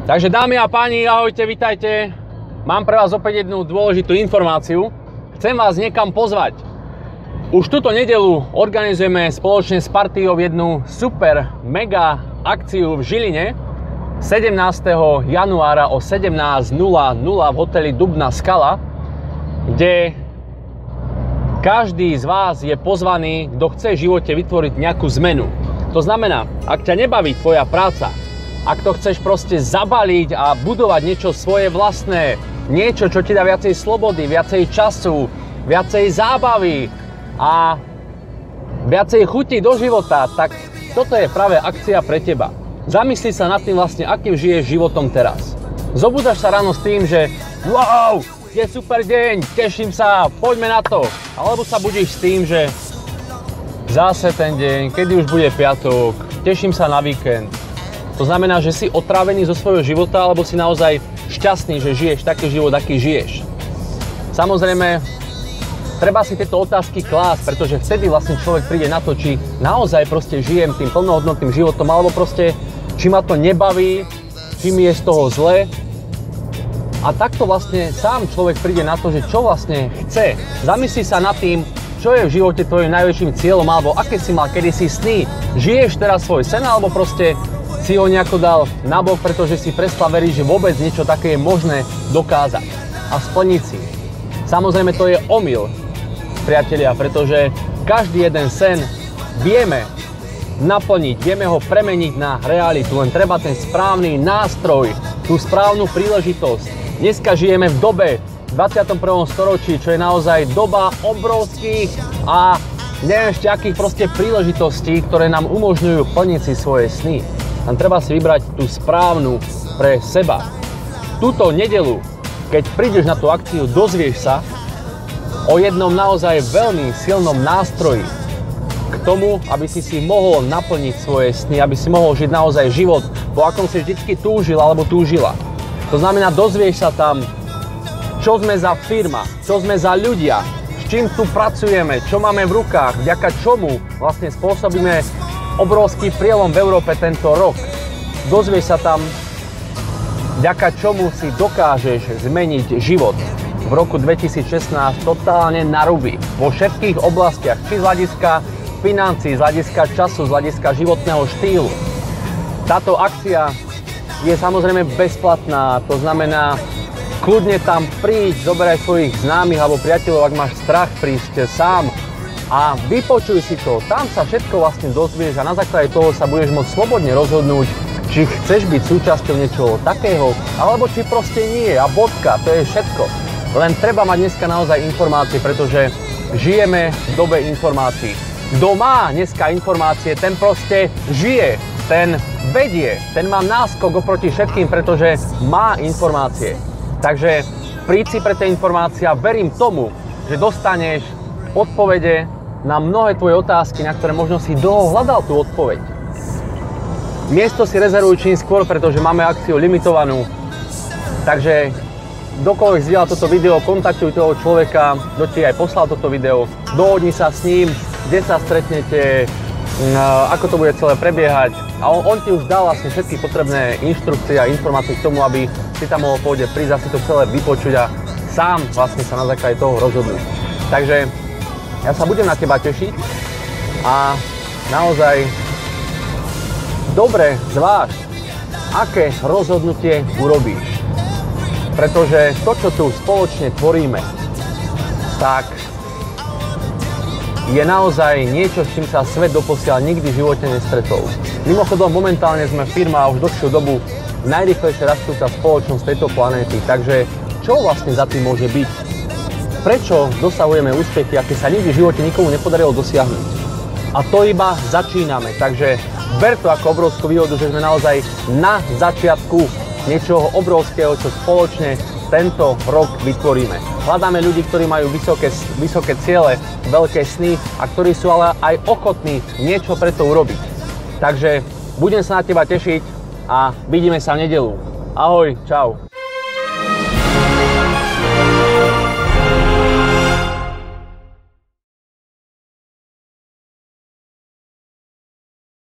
Takže dámy a páni, ahojte, vitajte. Mám pre vás opäť jednu dôležitú informáciu. Chcem vás niekam pozvať. Už túto nedeľu organizujeme spoločne s partiou jednu super mega akciu v Žiline 17. januára o 17:00 v hoteli Dubná Skala, kde každý z vás je pozvaný, kto chce v živote vytvoriť nejakú zmenu. To znamená, ak ťa nebaví tvoja práca, ak to chceš proste zabaliť a budovať niečo svoje vlastné, niečo, čo ti dá viacej slobody, viacej času, viacej zábavy a viacej chuti do života, tak toto je práve akcia pre teba. Zamysli sa nad tým vlastne, akým žiješ životom teraz. Zobúdaš sa ráno s tým, že wow, je super deň, teším sa, poďme na to. Alebo sa budíš s tým, že zase ten deň, kedy už bude piatok, teším sa na víkend. To znamená, že si otrávený zo svojho života, alebo si naozaj šťastný, že žiješ taký život, aký žiješ. Samozrejme, treba si tieto otázky klásť, pretože vtedy vlastne človek príde na to, či naozaj proste žijem tým plnohodnotným životom, alebo proste, či ma to nebaví, či mi je z toho zle. A takto vlastne sám človek príde na to, že čo vlastne chce. Zamyslí sa nad tým, čo je v živote tvojim najväčším cieľom, alebo aké si mal kedysi sny. Žiješ teraz svoj sen, alebo proste si ho nejako dal nabok, pretože si prestal veriť, že vôbec niečo také je možné dokázať a splniť si. Samozrejme, to je omyl, priatelia, pretože každý jeden sen vieme naplniť, vieme ho premeniť na realitu, len treba ten správny nástroj, tú správnu príležitosť. Dneska žijeme v dobe 21. storočí, čo je naozaj doba obrovských a neviem ešte akých proste príležitostí, ktoré nám umožňujú plniť si svoje sny. Len treba si vybrať tú správnu pre seba. Túto nedeľu, keď prídeš na tú akciu, dozvieš sa o jednom naozaj veľmi silnom nástroji k tomu, aby si mohol naplniť svoje sny, aby si mohol žiť naozaj život, po akom si vždycky túžil alebo túžila. To znamená, dozvieš sa tam, čo sme za firma, čo sme za ľudia, s čím tu pracujeme, čo máme v rukách, vďaka čomu vlastne spôsobíme obrovský prielom v Európe tento rok. Dozvieš sa tam, vďaka čomu si dokážeš zmeniť život v roku 2016 totálne na ruby. Vo všetkých oblastiach, či z hľadiska financií, z hľadiska času, z hľadiska životného štýlu. Táto akcia je samozrejme bezplatná, to znamená, kľudne tam príď, zoberaj svojich známych alebo priateľov, ak máš strach prísť sám a vypočuj si to. Tam sa všetko vlastne dozvieš a na základe toho sa budeš môcť slobodne rozhodnúť, či chceš byť súčasťou niečoho takého, alebo či proste nie a bodka, to je všetko. Len treba mať dneska naozaj informácie, pretože žijeme v dobe informácií. Kto má dneska informácie, ten proste žije, ten vedie, ten má náskok oproti všetkým, pretože má informácie. Takže príď si pre tie informácie a verím tomu, že dostaneš odpovede na mnohé tvoje otázky, na ktoré možno si dlho hľadal tú odpoveď. Miesto si rezervuj čím skôr, pretože máme akciu limitovanú. Takže kdokoľvek zdieľa toto video, kontaktuj toho človeka, kto ti aj poslal toto video, dohodni sa s ním, kde sa stretnete, ako to bude celé prebiehať. A on ti už dal vlastne všetky potrebné inštrukcie a informácie k tomu, aby si tam mohol pôjde prísť a si to celé vypočuť a sám vlastne sa na základe toho rozhodnúť. Takže ja sa budem na teba tešiť a naozaj dobre zváž, aké rozhodnutie urobíš. Pretože to, čo tu spoločne tvoríme, tak je naozaj niečo, s čím sa svet doposiaľ nikdy v živote nestretol. Mimochodom, momentálne sme firma a už dlhšiu dobu najrýchlejšie rastúca spoločnosť tejto planéty. Takže čo vlastne za tým môže byť? Prečo dosahujeme úspechy, aké sa nikdy v živote nikomu nepodarilo dosiahnuť? A to iba začíname, takže ber to ako obrovskú výhodu, že sme naozaj na začiatku niečoho obrovského, čo spoločne tento rok vytvoríme. Hľadáme ľudí, ktorí majú vysoké ciele, veľké sny a ktorí sú ale aj ochotní niečo pre to urobiť. Takže budem sa na teba tešiť a vidíme sa v nedeľu. Ahoj, čau.